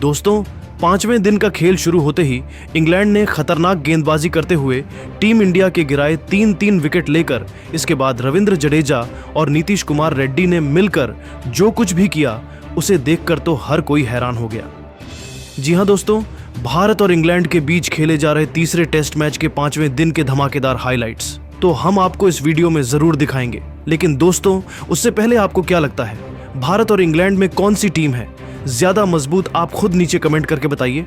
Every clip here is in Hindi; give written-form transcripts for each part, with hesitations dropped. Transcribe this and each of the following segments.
दोस्तों, पांचवें दिन का खेल शुरू होते ही इंग्लैंड ने खतरनाक गेंदबाजी करते हुए टीम इंडिया के गिराए 3-3 विकेट लेकर इसके बाद रविंद्र जडेजा और नीतीश कुमार रेड्डी ने मिलकर जो कुछ भी किया उसे देखकर तो हर कोई हैरान हो गया। जी हां दोस्तों, भारत और इंग्लैंड के बीच खेले जा रहे तीसरे टेस्ट मैच के 5वें दिन के धमाकेदार हाइलाइट्स तो हम आपको इस वीडियो में जरूर दिखाएंगे। लेकिन दोस्तों, उससे पहले आपको क्या लगता है, भारत और इंग्लैंड में कौन सी टीम है ज्यादा मजबूत? आप खुद नीचे कमेंट करके बताइए।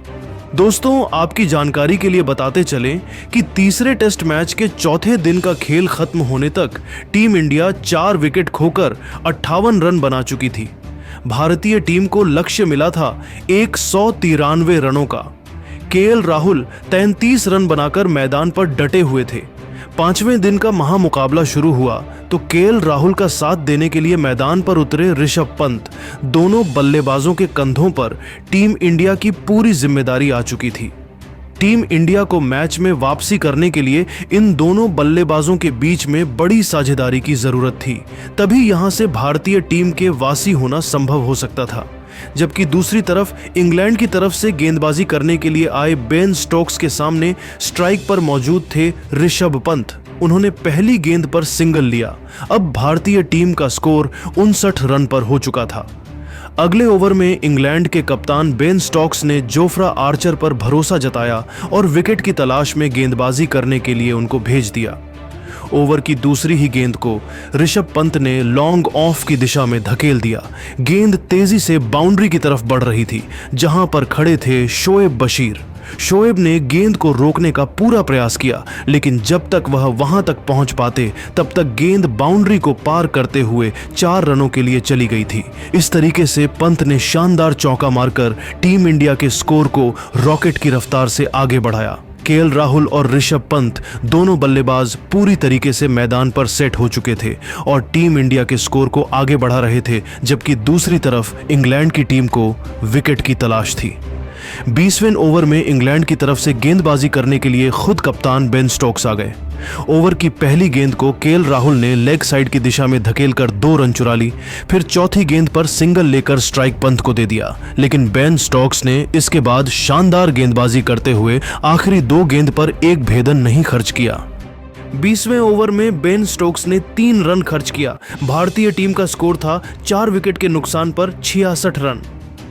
दोस्तों, आपकी जानकारी के लिए बताते चलें कि तीसरे टेस्ट मैच के चौथे दिन का खेल खत्म होने तक टीम इंडिया 4 विकेट खोकर 58 रन बना चुकी थी। भारतीय टीम को लक्ष्य मिला था 193 रनों का। केएल राहुल 33 रन बनाकर मैदान पर डटे हुए थे। 5वें दिन का महामुकाबला शुरू हुआ तो केएल राहुल का साथ देने के लिए मैदान पर उतरे ऋषभ पंत। दोनों बल्लेबाजों के कंधों पर टीम इंडिया की पूरी जिम्मेदारी आ चुकी थी। टीम इंडिया को मैच में वापसी करने के लिए इन दोनों बल्लेबाजों के बीच में बड़ी साझेदारी की जरूरत थी, तभी यहां से भारतीय टीम के वासी होना संभव हो सकता था। जबकि दूसरी तरफ इंग्लैंड की तरफ से गेंदबाजी करने के लिए आए बेन स्टोक्स के सामने स्ट्राइक पर मौजूद थे ऋषभ पंत। उन्होंने पहली गेंद पर सिंगल लिया। अब भारतीय टीम का स्कोर 59 रन पर हो चुका था। अगले ओवर में इंग्लैंड के कप्तान बेन स्टोक्स ने जोफ्रा आर्चर पर भरोसा जताया और विकेट की तलाश में गेंदबाजी करने के लिए उनको भेज दिया। ओवर की दूसरी ही गेंद को ऋषभ पंत ने लॉन्ग ऑफ की दिशा में धकेल दिया। गेंद तेजी से बाउंड्री की तरफ बढ़ रही थी, जहां पर खड़े थे शोएब बशीर। शोएब ने गेंद को रोकने का पूरा प्रयास किया, लेकिन जब तक वह वहां तक पहुंच पाते तब तक गेंद बाउंड्री को पार करते हुए 4 रनों के लिए चली गई थी। इस तरीके से पंत ने शानदार चौका मारकर टीम इंडिया के स्कोर को रॉकेट की रफ्तार से आगे बढ़ाया। केएल राहुल और ऋषभ पंत दोनों बल्लेबाज पूरी तरीके से मैदान पर सेट हो चुके थे और टीम इंडिया के स्कोर को आगे बढ़ा रहे थे, जबकि दूसरी तरफ इंग्लैंड की टीम को विकेट की तलाश थी। 20वें ओवर में इंग्लैंड की तरफ से गेंदबाजी करने के लिए खुद कप्तान बेन स्टोक्स आ गए। ओवर की पहली गेंद को केएल राहुल ने लेग साइड की दिशा में धकेलकर 2 रन चुरा ली। फिर चौथी गेंद पर सिंगल लेकर स्ट्राइक पंत को दे दिया, लेकिन बेन स्टोक्स ने इसके बाद शानदार गेंदबाजी करते हुए आखिरी 2 गेंद पर एक भेदन नहीं खर्च किया। 20वें ओवर में बेन स्टोक्स ने 3 रन खर्च किया। भारतीय टीम का स्कोर था 4 विकेट के नुकसान पर 66 रन।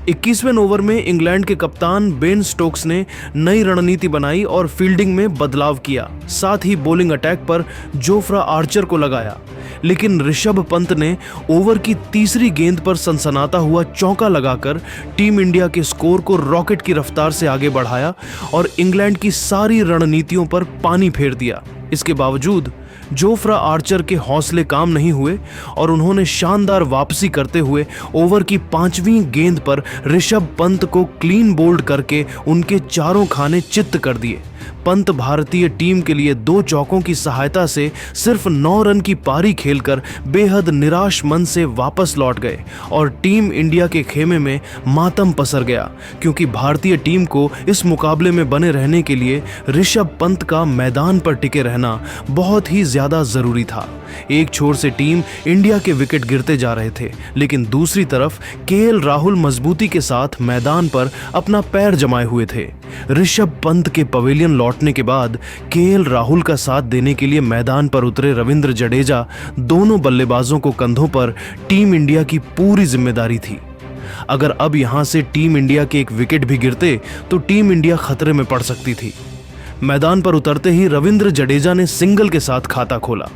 21वें ओवर में इंग्लैंड के कप्तान बेन स्टोक्स ने नई रणनीति बनाई और फील्डिंग में बदलाव किया। साथ ही बॉलिंग अटैक पर जोफ्रा आर्चर को लगाया, लेकिन ऋषभ पंत ने ओवर की तीसरी गेंद पर सनसनाता हुआ चौका लगाकर टीम इंडिया के स्कोर को रॉकेट की रफ्तार से आगे बढ़ाया और इंग्लैंड की सारी रणनीतियों पर पानी फेर दिया। इसके बावजूद जोफ्रा आर्चर के हौसले काम नहीं हुए और उन्होंने शानदार वापसी करते हुए ओवर की 5वीं गेंद पर ऋषभ पंत को क्लीन बोल्ड करके उनके चारों खाने चित्त कर दिए। पंत भारतीय टीम के लिए 2 चौकों की सहायता से सिर्फ 9 रन की पारी खेलकर बेहद निराश मन से वापस लौट गए और टीम इंडिया के खेमे में मातम पसर गया, क्योंकि भारतीय टीम को इस मुकाबले में बने रहने के लिए ऋषभ पंत का मैदान पर टिके रहना बहुत ही ज्यादा जरूरी था। एक छोर से टीम इंडिया के विकेट गिरते जा रहे थे, लेकिन दूसरी तरफ केएल राहुल मजबूती के साथ मैदान पर अपना पैर जमाए हुए थे। ऋषभ पंत के पवेलियन लौटने के बाद केएल राहुल का साथ देने के लिए मैदान पर उतरे रविंद्र जडेजा। दोनों बल्लेबाजों को कंधों पर टीम इंडिया की पूरी जिम्मेदारी थी। अगर अब यहां से टीम इंडिया के एक विकेट भी गिरते तो टीम इंडिया खतरे में पड़ सकती थी। मैदान पर उतरते ही रविंद्र जडेजा ने सिंगल के साथ खाता खोला।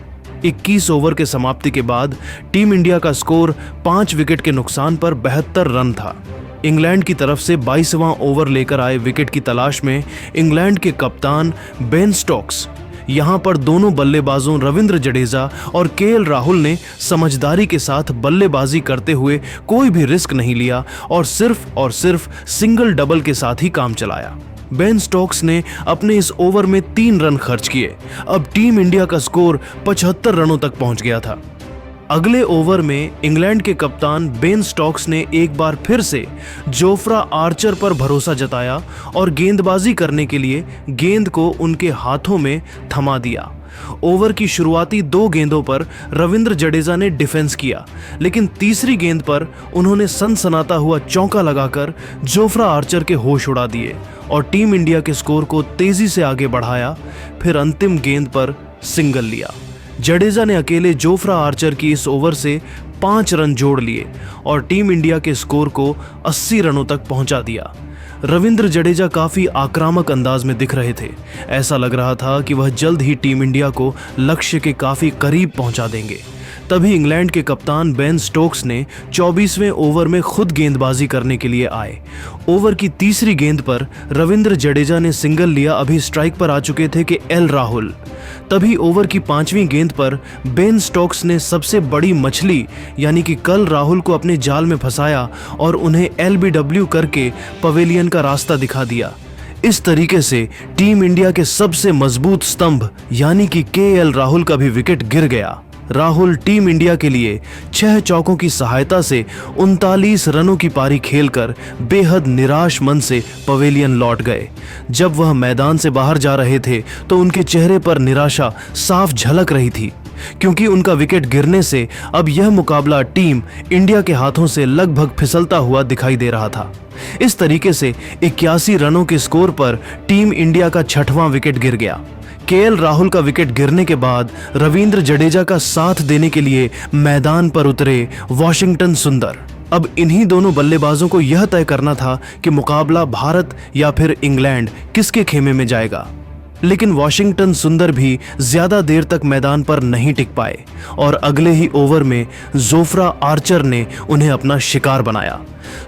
21 ओवर के समाप्ति के बाद टीम इंडिया का स्कोर 5 विकेट के नुकसान पर 72 रन था। इंग्लैंड की तरफ से 22वां ओवर लेकर आए विकेट की तलाश में इंग्लैंड के कप्तान बेन स्टोक्स। यहां पर दोनों बल्लेबाजों रविंद्र जडेजा और केएल राहुल ने समझदारी के साथ बल्लेबाजी करते हुए कोई भी रिस्क नहीं लिया और सिर्फ सिंगल डबल के साथ ही काम चलाया। बेन स्टोक्स ने अपने इस ओवर में 3 रन खर्च किए। अब टीम इंडिया का स्कोर 75 रनों तक पहुंच गया था। अगले ओवर में इंग्लैंड के कप्तान बेन स्टोक्स ने एक बार फिर से जोफ्रा आर्चर पर भरोसा जताया और गेंदबाजी करने के लिए गेंद को उनके हाथों में थमा दिया। ओवर की शुरुआती 2 गेंदों पर रविंद्र जडेजा ने डिफेंस किया, लेकिन तीसरी गेंद पर उन्होंने सनसनाता हुआ चौका लगाकर जोफ्रा आर्चर के होश उड़ा दिए और टीम इंडिया के स्कोर को तेजी से आगे बढ़ाया। फिर अंतिम गेंद पर सिंगल लिया। जडेजा ने अकेले जोफ्रा आर्चर की इस ओवर से 5 रन जोड़ लिए और टीम इंडिया के स्कोर को 80 रनों तक पहुंचा दिया। रविंद्र जडेजा काफी आक्रामक अंदाज में दिख रहे थे। ऐसा लग रहा था कि वह जल्द ही टीम इंडिया को लक्ष्य के काफी करीब पहुंचा देंगे। तभी इंग्लैंड के कप्तान बेन स्टोक्स ने 24वें ओवर में खुद गेंदबाजी करने के लिए आए। ओवर की तीसरी गेंद पर रविंद्र जडेजा ने सिंगल लिया। अभी स्ट्राइक पर आ चुके थे कि एल राहुल। तभी ओवर की 5वीं गेंद पर बेन स्टोक्स ने सबसे बड़ी मछली यानी कि कल राहुल को अपने जाल में फंसाया और उन्हें एलबीडब्ल्यू करके पवेलियन का रास्ता दिखा दिया। इस तरीके से टीम इंडिया के सबसे मजबूत स्तंभ यानी कि केएल राहुल का भी विकेट गिर गया। राहुल टीम इंडिया के लिए 6 चौकों की सहायता से 39 रनों की पारी खेलकर बेहद निराश मन से पवेलियन लौट गए। जब वह मैदान से बाहर जा रहे थे तो उनके चेहरे पर निराशा साफ झलक रही थी, क्योंकि उनका विकेट गिरने से अब यह मुकाबला टीम इंडिया के हाथों से लगभग फिसलता हुआ दिखाई दे रहा था। इस तरीके से 81 रनों के स्कोर पर टीम इंडिया का 6वां विकेट गिर गया। केएल राहुल का विकेट गिरने के बाद रविंद्र जडेजा का साथ देने के लिए मैदान पर उतरे वॉशिंगटन सुंदर। अब इन्हीं दोनों बल्लेबाजों को यह तय करना था कि मुकाबला भारत या फिर इंग्लैंड किसके खेमे में जाएगा। लेकिन वॉशिंगटन सुंदर भी ज्यादा देर तक मैदान पर नहीं टिक पाए और अगले ही ओवर में जोफ्रा आर्चर ने उन्हें अपना शिकार बनाया।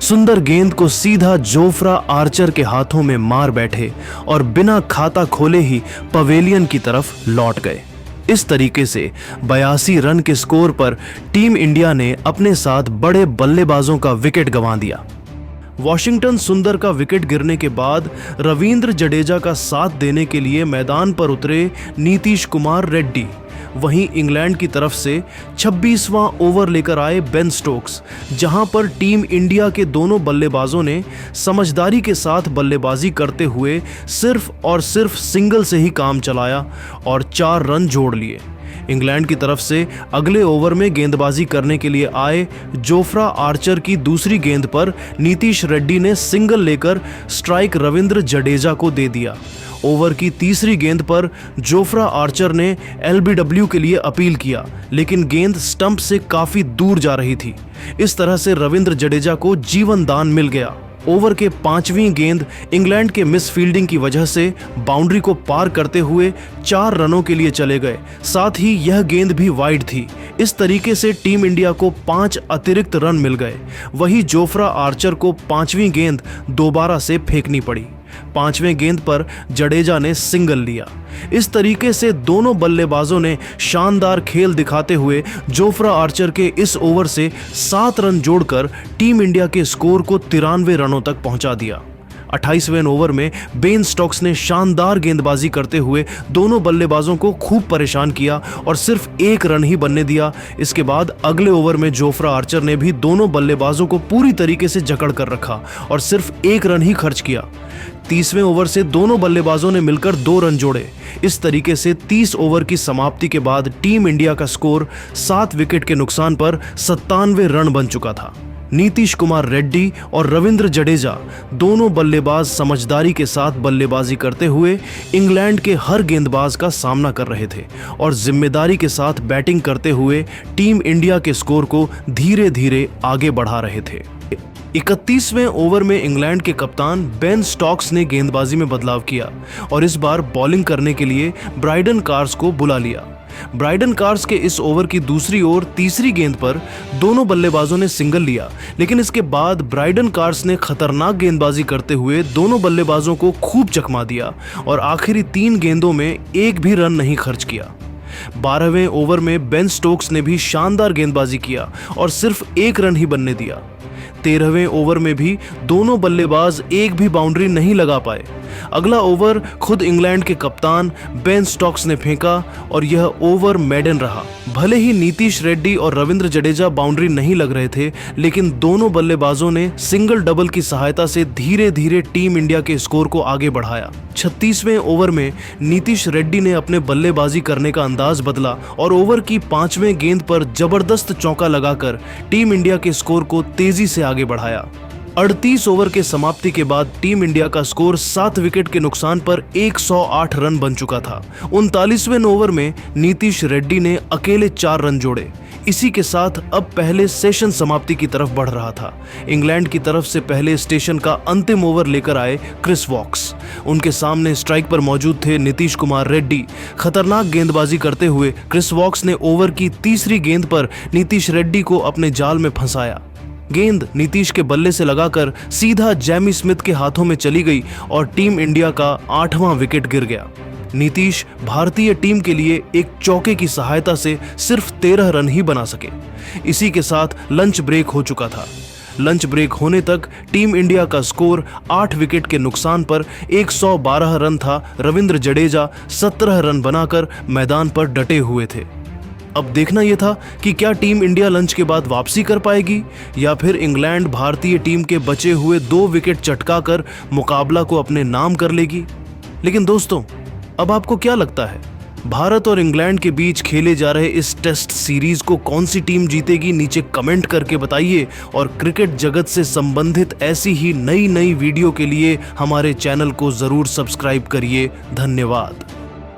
सुंदर गेंद को सीधा जोफ्रा आर्चर के हाथों में मार बैठे और बिना खाता खोले ही पवेलियन की तरफ लौट गए। इस तरीके से 82 रन के स्कोर पर टीम इंडिया ने अपने साथ बड़े बल्लेबाजों का विकेट गंवा दिया। वॉशिंगटन सुंदर का विकेट गिरने के बाद रविंद्र जडेजा का साथ देने के लिए मैदान पर उतरे नीतीश कुमार रेड्डी। वहीं इंग्लैंड की तरफ से 26वां ओवर लेकर आए बेन स्टोक्स, जहां पर टीम इंडिया के दोनों बल्लेबाजों ने समझदारी के साथ बल्लेबाजी करते हुए सिर्फ और सिर्फ सिंगल से ही काम चलाया और 4 रन जोड़ लिए। इंग्लैंड की तरफ से अगले ओवर में गेंदबाजी करने के लिए आए जोफ्रा आर्चर की दूसरी गेंद पर नीतीश रेड्डी ने सिंगल लेकर स्ट्राइक रविंद्र जडेजा को दे दिया। ओवर की तीसरी गेंद पर जोफ्रा आर्चर ने एलबीडब्ल्यू के लिए अपील किया, लेकिन गेंद स्टंप से काफी दूर जा रही थी। इस तरह से रविंद्र जडेजा को जीवन दान मिल गया। ओवर के 5वीं गेंद इंग्लैंड के मिस फील्डिंग की वजह से बाउंड्री को पार करते हुए 4 रनों के लिए चले गए। साथ ही यह गेंद भी वाइड थी। इस तरीके से टीम इंडिया को 5 अतिरिक्त रन मिल गए। वहीं जोफ्रा आर्चर को 5वीं गेंद दोबारा से फेंकनी पड़ी। 5वें गेंद पर जडेजा ने सिंगल लिया। इस तरीके से दोनों बल्लेबाजों ने शानदार खेल दिखाते हुए जोफ्रा आर्चर के इस ओवर से 7 रन जोड़कर टीम इंडिया के स्कोर को 93 रनों तक पहुंचा दिया। 28वें ओवर में बेन स्टोक्स ने शानदार गेंदबाजी करते हुए दोनों बल्लेबाजों को खूब परेशान किया और सिर्फ 1 रन ही बनने दिया। इसके बाद अगले ओवर में जोफ्रा आर्चर ने भी दोनों बल्लेबाजों को पूरी तरीके से जकड़ कर रखा और सिर्फ 1 रन ही खर्च किया। 30वें ओवर से दोनों बल्लेबाजों ने मिलकर 2 रन जोड़े। इस तरीके से 30 ओवर की समाप्ति के बाद टीम इंडिया का स्कोर 7 विकेट के नुकसान पर 97 रन बन चुका था। नीतीश कुमार रेड्डी और रविंद्र जडेजा दोनों बल्लेबाज समझदारी के साथ बल्लेबाजी करते हुए इंग्लैंड के हर गेंदबाज का सामना कर रहे थे और जिम्मेदारी के साथ बैटिंग करते हुए टीम इंडिया के स्कोर को धीरे धीरे आगे बढ़ा रहे थे। 31वें ओवर में इंग्लैंड के कप्तान बेन स्टोक्स ने गेंदबाजी में बदलाव किया और इस बार बॉलिंग करने के लिए ब्राइडन कार्स को बुला लिया। ब्राइडन कार्स के इस ओवर की दूसरी ओर तीसरी गेंद पर दोनों बल्लेबाजों ने सिंगल लिया, लेकिन इसके बाद ब्राइडन कार्स ने खतरनाक गेंदबाजी करते हुए दोनों बल्लेबाजों को खूब चकमा दिया और आखिरी 3 गेंदों में एक भी रन नहीं खर्च किया। 12वें ओवर में बेन स्टोक्स ने भी शानदार गेंदबाजी किया और सिर्फ 1 रन ही बनने दिया। 13वें ओवर में भी दोनों बल्लेबाज एक भी बाउंड्री नहीं लगा पाए। अगला ओवर खुद इंग्लैंड के कप्तान बेन स्टोक्स ने फेंका और यह ओवर मेडन रहा। भले ही नीतीश रेड्डी और रविंद्र जडेजा बाउंड्री नहीं लग रहे थे, लेकिन दोनों बल्लेबाजों ने सिंगल डबल की सहायता से धीरे धीरे टीम इंडिया के स्कोर को आगे बढ़ाया। 36वें ओवर में नीतीश रेड्डी ने अपने बल्लेबाजी करने का अंदाज बदला और ओवर की 5वें गेंद पर जबरदस्त चौका लगाकर टीम इंडिया के स्कोर को तेजी से आगे बढ़ाया। 38 ओवर के समाप्ति के बाद टीम इंडिया का स्कोर 7 विकेट के नुकसान पर 108 रन बन चुका था। 39वें ओवर में नीतीश रेड्डी ने अकेले 4 रन जोड़े। इसी के साथ अब पहले सेशन समाप्ति की तरफ बढ़ रहा था। इंग्लैंड की तरफ से पहले स्टेशन का अंतिम ओवर लेकर आए क्रिस वॉक्स। उनके सामने स्ट्राइक पर मौजूद थे नीतीश कुमार रेड्डी। खतरनाक गेंदबाजी करते हुए क्रिस वॉक्स ने ओवर की तीसरी गेंद पर नीतीश रेड्डी को अपने जाल में फंसाया। गेंद नीतीश के बल्ले से लगाकर सीधा जैमी स्मिथ के हाथों में चली गई और टीम इंडिया का 8वां विकेट गिर गया। नीतीश भारतीय टीम के लिए एक चौके की सहायता से सिर्फ 13 रन ही बना सके। इसी के साथ लंच ब्रेक हो चुका था। लंच ब्रेक होने तक टीम इंडिया का स्कोर 8 विकेट के नुकसान पर 112 रन था। रविंद्र जडेजा 17 रन बनाकर मैदान पर डटे हुए थे। अब देखना यह था कि क्या टीम इंडिया लंच के बाद वापसी कर पाएगी या फिर इंग्लैंड भारतीय टीम के बचे हुए 2 विकेट चटकाकर मुकाबला को अपने नाम कर लेगी। लेकिन दोस्तों, अब आपको क्या लगता है, भारत और इंग्लैंड के बीच खेले जा रहे इस टेस्ट सीरीज को कौन सी टीम जीतेगी? नीचे कमेंट करके बताइए और क्रिकेट जगत से संबंधित ऐसी ही नई वीडियो के लिए हमारे चैनल को जरूर सब्सक्राइब करिए। धन्यवाद।